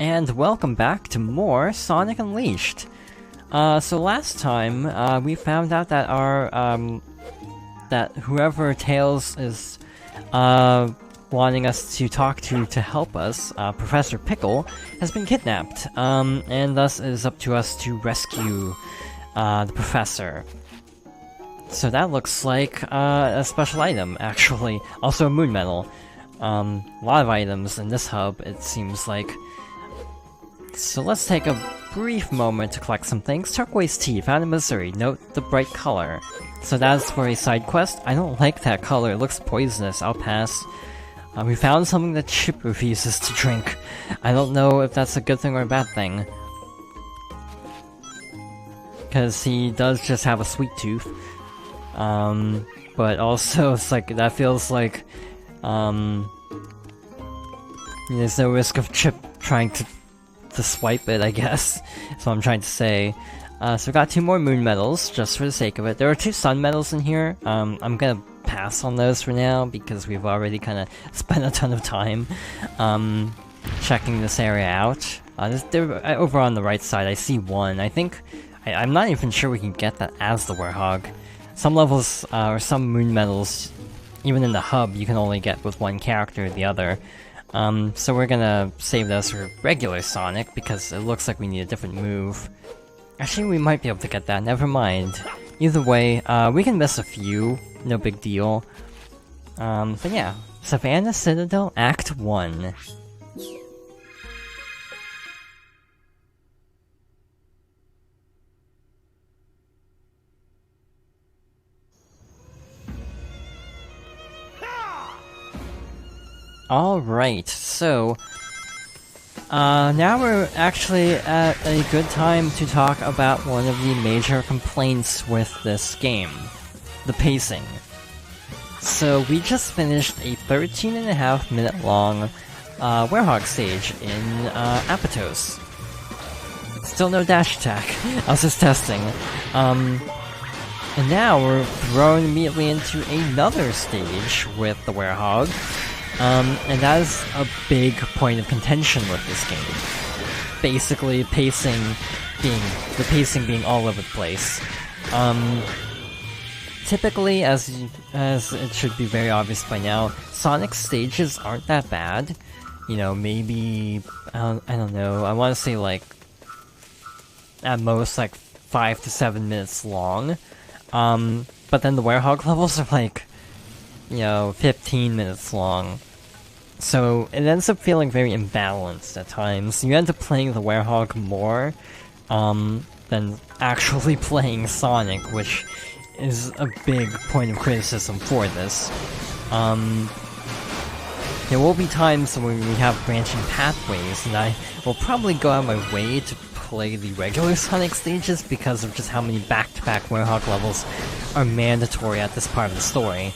And welcome back to more Sonic Unleashed. So last time, we found out that that whoever Tails is, wanting us to talk to help us, Professor Pickle, has been kidnapped, and thus it is up to us to rescue, the Professor. So that looks like, a special item, actually. Also a moon medal. A lot of items in this hub, it seems like. So let's take a brief moment to collect some things. Turquoise tea, found in Missouri. Note the bright color. So that's for a side quest. I don't like that color, it looks poisonous. I'll pass. We found something that Chip refuses to drink. I don't know if that's a good thing or a bad thing. Because he does just have a sweet tooth. But also, it's like, that feels like, there's no risk of Chip trying to swipe it, I guess. That's what I'm trying to say. So we got 2 more moon medals, just for the sake of it. There are 2 sun medals in here. I'm gonna pass on those for now, because we've already kinda spent a ton of time, checking this area out. Over on the right side, I see 1. I think... I'm not even sure we can get that as the Werehog. Some levels, or some moon medals, even in the hub, you can only get with 1 character or the other. So we're gonna save those for regular Sonic, because it looks like we need a different move. Actually, we might be able to get that, never mind. Either way, we can miss a few, no big deal. But yeah, Savannah Citadel, Act 1. Alright, so... now we're actually at a good time to talk about one of the major complaints with this game. The pacing. So we just finished a 13.5 minute long Werehog stage in Apatos. Still no dash attack. I was just testing. And now we're thrown immediately into another stage with the Werehog. And that is a big point of contention with this game. Basically, the pacing being all over the place. Typically, as it should be very obvious by now, Sonic stages aren't that bad. You know, maybe, I don't know, I want to say like, at most like 5 to 7 minutes long. But then the Werehog levels are like, 15 minutes long. So it ends up feeling very imbalanced at times. You end up playing the Werehog more than actually playing Sonic, which is a big point of criticism for this. There will be times when we have branching pathways, and I will probably go out of my way to play the regular Sonic stages because of just how many back-to-back Werehog levels are mandatory at this part of the story.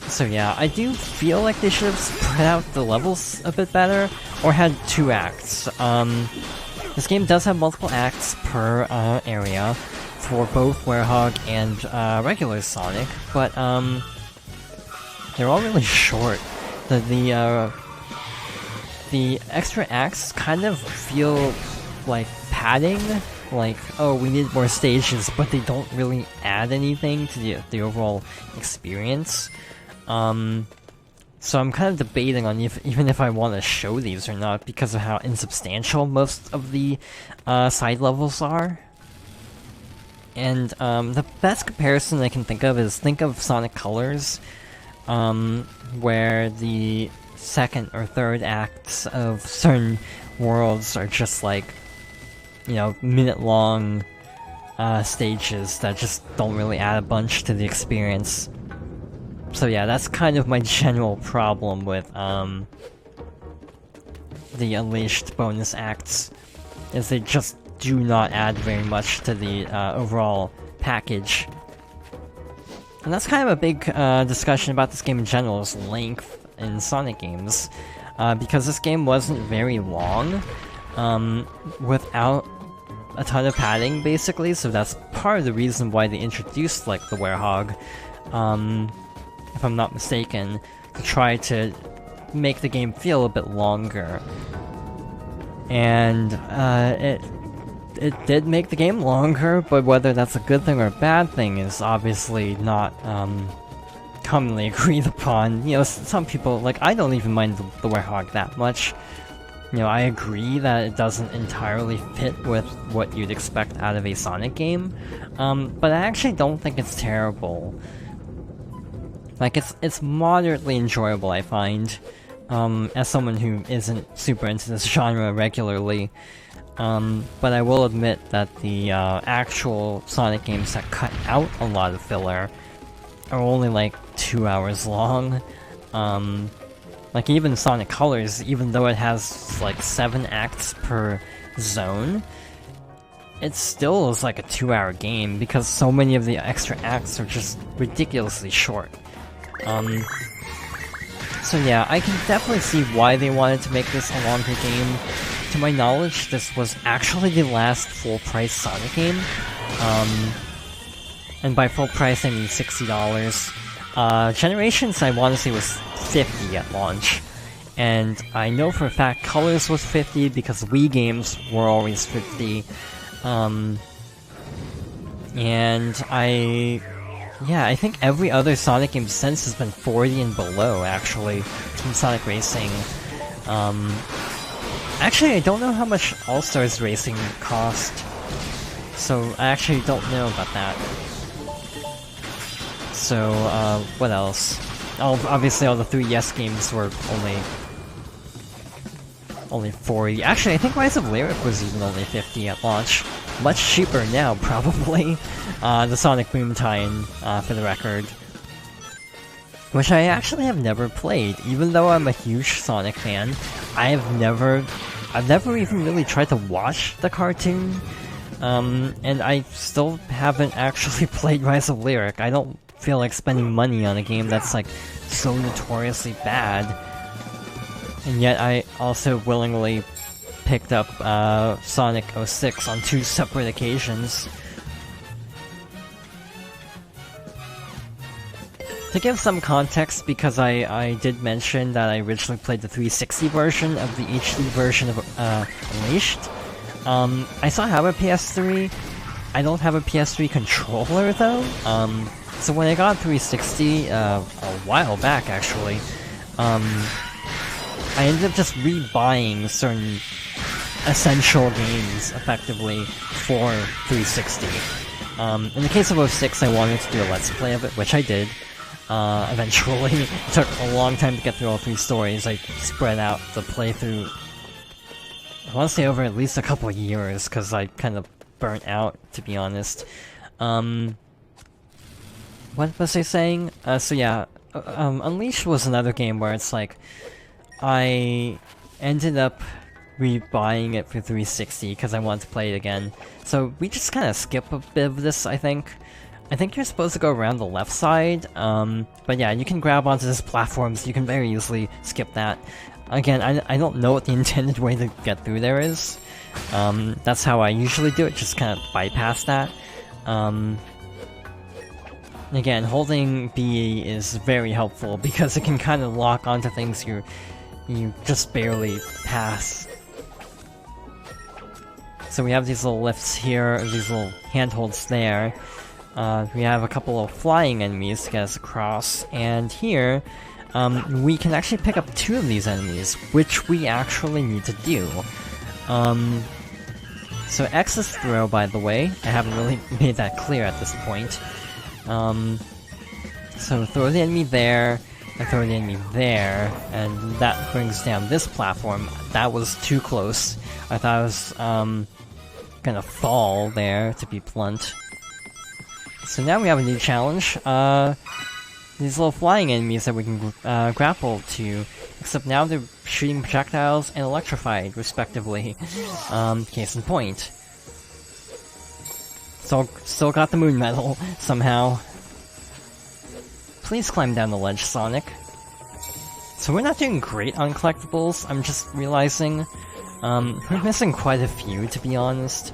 So yeah, I do feel like they should have spread out the levels a bit better, or had 2 acts. This game does have multiple acts per area for both Werehog and regular Sonic, but they're all really short. The extra acts kind of feel like padding, like, oh, we need more stages, but they don't really add anything to the overall experience. So I'm kind of debating on even if I want to show these or not, because of how insubstantial most of the side levels are. And the best comparison I can think of Sonic Colors, where the second or third acts of certain worlds are just like, minute-long stages that just don't really add a bunch to the experience. So yeah, that's kind of my general problem with the Unleashed bonus acts, is they just do not add very much to the overall package. And that's kind of a big discussion about this game in general, is length in Sonic games. Because this game wasn't very long, without a ton of padding, basically, so that's part of the reason why they introduced, like, the Werehog, if I'm not mistaken, to try to make the game feel a bit longer. And it did make the game longer, but whether that's a good thing or a bad thing is obviously not commonly agreed upon. You know, some people, like, I don't even mind the Werehog that much. You know, I agree that it doesn't entirely fit with what you'd expect out of a Sonic game, but I actually don't think it's terrible. Like, it's moderately enjoyable, I find, as someone who isn't super into this genre regularly. But I will admit that the actual Sonic games that cut out a lot of filler are only like 2 hours long. Like even Sonic Colors, even though it has like 7 acts per zone, it still is like a 2-hour game because so many of the extra acts are just ridiculously short. So yeah, I can definitely see why they wanted to make this a longer game. To my knowledge, this was actually the last full-price Sonic game. And by full price, I mean $60. Generations, I want to say, was $50 at launch. And I know for a fact Colors was $50 because Wii games were always $50. And I think every other Sonic game since has been $40 and below, actually, Team Sonic Racing. Actually, I don't know how much All-Stars Racing cost, so I actually don't know about that. So, what else? Obviously all the 3DS games were only $40. Actually, I think Rise of Lyric was even only $50 at launch. Much cheaper now, probably. The Sonic Boom tie-in, for the record. Which I actually have never played, even though I'm a huge Sonic fan. I've never even really tried to watch the cartoon. And I still haven't actually played Rise of Lyric. I don't feel like spending money on a game that's like so notoriously bad. And yet I also willingly picked up Sonic 06 on 2 separate occasions. To give some context, because I did mention that I originally played the 360 version of the HD version of Unleashed, I still have a PS3. I don't have a PS3 controller though, so when I got 360 a while back actually, I ended up just rebuying certain essential games, effectively, for 360. In the case of 06, I wanted to do a Let's Play of it, which I did. Eventually. It took a long time to get through all 3 stories. I spread out the playthrough, I want to say over at least a couple of years, because I kind of burnt out, to be honest. What was I saying? So yeah, Unleashed was another game where it's like, I ended up rebuying it for 360 because I wanted to play it again. So we just kind of skip a bit of this, I think. I think you're supposed to go around the left side, but yeah, you can grab onto this platform, so you can very easily skip that. Again, I don't know what the intended way to get through there is. That's how I usually do it, just kind of bypass that. Again, holding B is very helpful because it can kind of lock onto things you just barely pass. So we have these little lifts here, these little handholds there. We have a couple of flying enemies to get us across, and here, we can actually pick up 2 of these enemies, which we actually need to do. So X is throw, by the way. I haven't really made that clear at this point. So throw the enemy there, and throw the enemy there, and that brings down this platform. That was too close. I thought I was, gonna fall there, to be blunt. So now we have a new challenge, these little flying enemies that we can grapple to, except now they're shooting projectiles and electrified, respectively. Case in point. Still got the moon medal, somehow. Please climb down the ledge, Sonic. So we're not doing great on collectibles, I'm just realizing. We're missing quite a few, to be honest.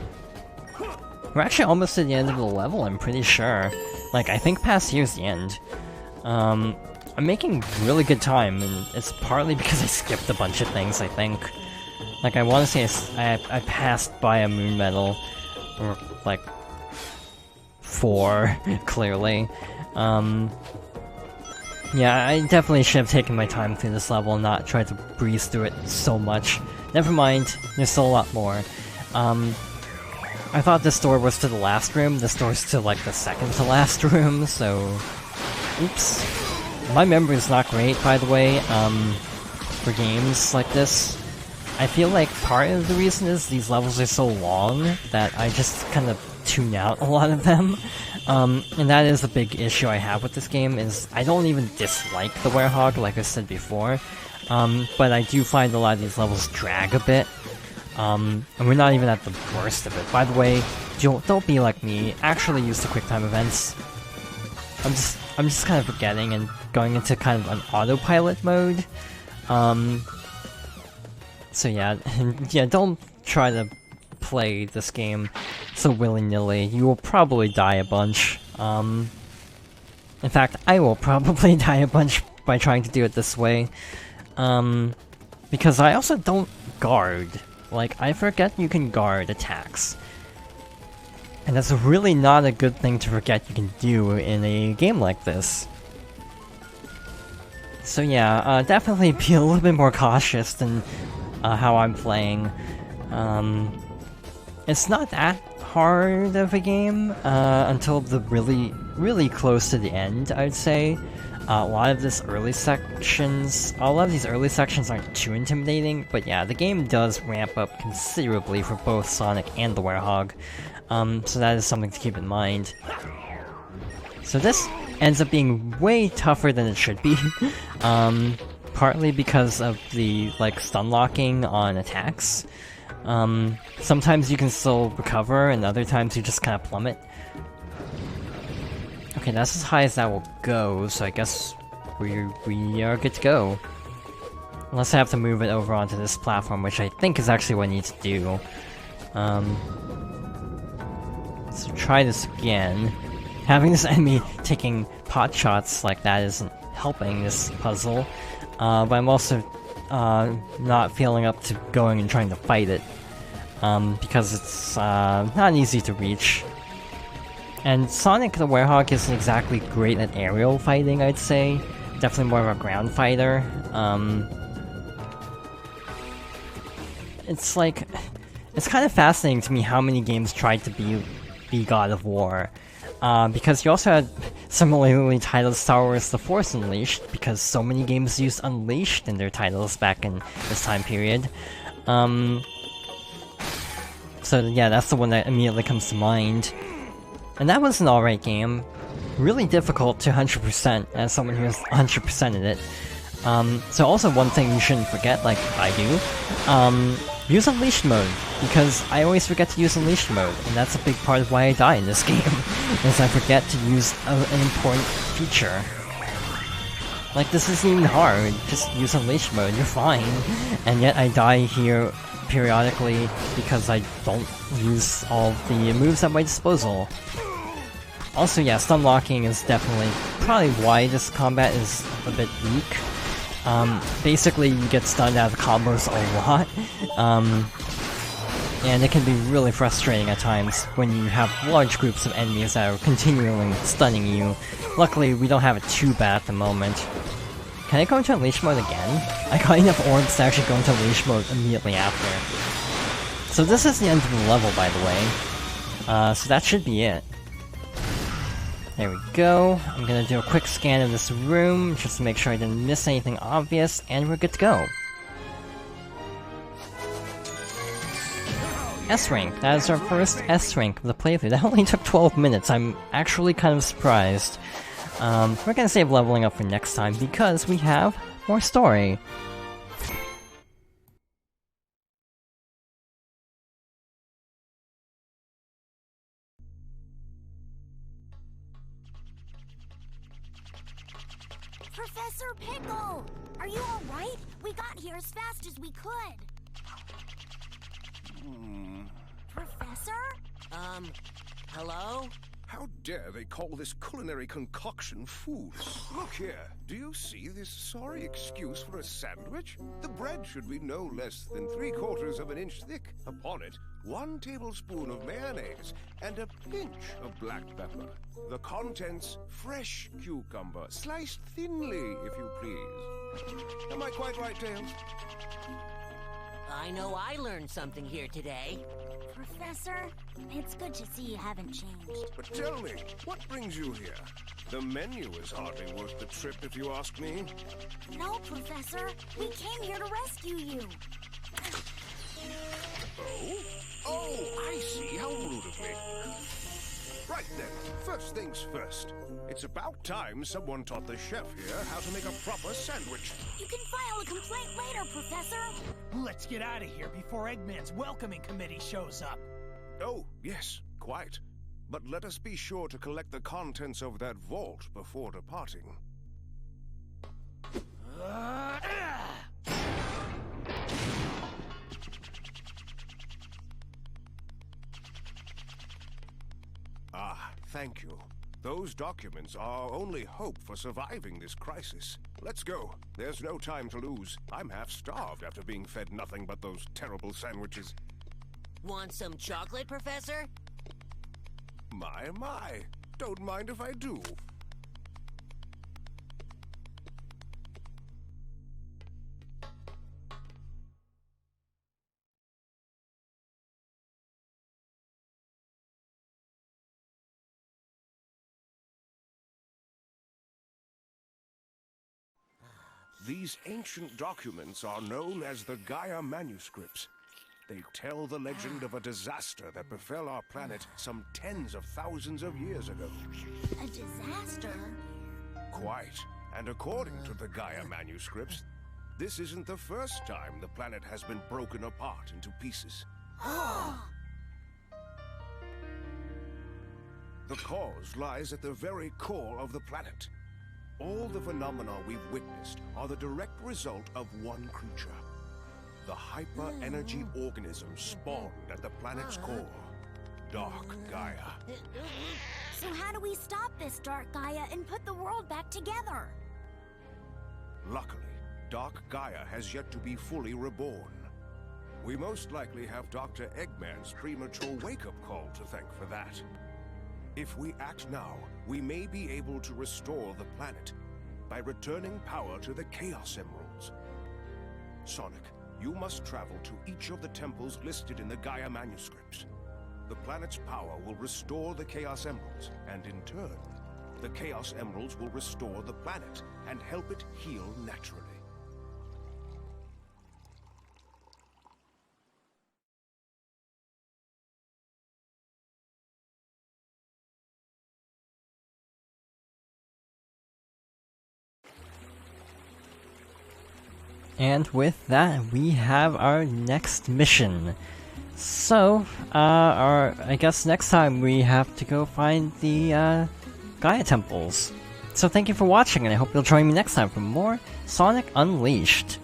We're actually almost at the end of the level, I'm pretty sure. Like, I think past here's the end. I'm making really good time, and it's partly because I skipped a bunch of things, I think. Like, I want to say I passed by a moon medal, or, like, 4, clearly. Yeah, I definitely should have taken my time through this level and not tried to breeze through it so much. Never mind, there's still a lot more. I thought this door was to the last room, this door's to, like, the second to last room, so... Oops. My memory's not great, by the way, for games like this. I feel like part of the reason is these levels are so long that I just kind of tune out a lot of them. And that is a big issue I have with this game, is I don't even dislike the Werehog, like I said before, but I do find a lot of these levels drag a bit. And we're not even at the worst of it. By the way, don't be like me, actually use the QuickTime events. I'm just kind of forgetting and going into kind of an autopilot mode. So yeah, yeah, don't try to play this game so willy-nilly. You will probably die a bunch. In fact, I will probably die a bunch by trying to do it this way. Because I also don't guard. Like, I forget you can guard attacks. And that's really not a good thing to forget you can do in a game like this. So yeah, definitely be a little bit more cautious than how I'm playing. It's not that hard of a game until the really close to the end, I'd say. A lot of these early sections aren't too intimidating, but yeah, the game does ramp up considerably for both Sonic and the Werehog. So that is something to keep in mind. So this ends up being way tougher than it should be. Partly because of the, like, stun locking on attacks. Sometimes you can still recover, and other times you just kind of plummet. Okay, that's as high as that will go, so I guess we are good to go. Unless I have to move it over onto this platform, which I think is actually what I need to do. So try this again. Having this enemy taking pot shots like that isn't helping this puzzle. But I'm also not feeling up to going and trying to fight it. Because it's not easy to reach. And Sonic the Werehog isn't exactly great at aerial fighting, I'd say. Definitely more of a ground fighter. It's like... It's kind of fascinating to me how many games tried to be God of War. Because you also had similarly titled Star Wars The Force Unleashed, because so many games used Unleashed in their titles back in this time period. So yeah, that's the one that immediately comes to mind. And that was an alright game. Really difficult to 100% as someone who has 100%ed it. So also one thing you shouldn't forget, like I do, use Unleashed mode, because I always forget to use Unleashed mode, and that's a big part of why I die in this game, is I forget to use an important feature. Like, this isn't even hard, just use Unleashed mode, you're fine. And yet I die here periodically because I don't use all the moves at my disposal. Also, yeah, stun locking is definitely probably why this combat is a bit weak. Basically, you get stunned out of combos a lot, and it can be really frustrating at times when you have large groups of enemies that are continually stunning you. Luckily, we don't have it too bad at the moment. Can I go into Unleash mode again? I got enough orbs to actually go into Unleash mode immediately after. So this is the end of the level, by the way. So that should be it. There we go. I'm gonna do a quick scan of this room, just to make sure I didn't miss anything obvious, and we're good to go. S-rank. That is our first S-rank of the playthrough. That only took 12 minutes. I'm actually kind of surprised. We're gonna save leveling up for next time, because we have more story. Professor Pickle! Are you alright? We got here as fast as we could. Professor? Hello? How dare they call this culinary concoction food? Look here, do you see this sorry excuse for a sandwich? The bread should be no less than 3/4 of an inch thick. Upon it, 1 tablespoon of mayonnaise and a pinch of black pepper. The contents, fresh cucumber, sliced thinly, if you please. Am I quite right, Tails? I know I learned something here today. Professor, it's good to see you haven't changed. But tell me, what brings you here? The menu is hardly worth the trip, if you ask me. No, Professor. We came here to rescue you. Oh? Oh, I see. How rude of me. Right then, first things first. It's about time someone taught the chef here how to make a proper sandwich. You can file a complaint later, Professor. Let's get out of here before Eggman's welcoming committee shows up. Oh, yes, quite. But let us be sure to collect the contents of that vault before departing. Ah, thank you. Those documents are our only hope for surviving this crisis. Let's go. There's no time to lose. I'm half starved after being fed nothing but those terrible sandwiches. Want some chocolate, Professor? My. Don't mind if I do. These ancient documents are known as the Gaia manuscripts. They tell the legend of a disaster that befell our planet some tens of thousands of years ago. A disaster? Quite. And according to the Gaia manuscripts, this isn't the first time the planet has been broken apart into pieces. The cause lies at the very core of the planet. All the phenomena we've witnessed are the direct result of one creature. The hyper-energy organism spawned at the planet's core, Dark Gaia. So how do we stop this Dark Gaia and put the world back together? Luckily, Dark Gaia has yet to be fully reborn. We most likely have Dr. Eggman's premature wake-up call to thank for that. If we act now, we may be able to restore the planet by returning power to the Chaos Emeralds. Sonic, you must travel to each of the temples listed in the Gaia manuscripts. The planet's power will restore the Chaos Emeralds, and in turn, the Chaos Emeralds will restore the planet and help it heal naturally. And with that, we have our next mission. So, I guess next time we have to go find the, Gaia temples. So thank you for watching, and I hope you'll join me next time for more Sonic Unleashed.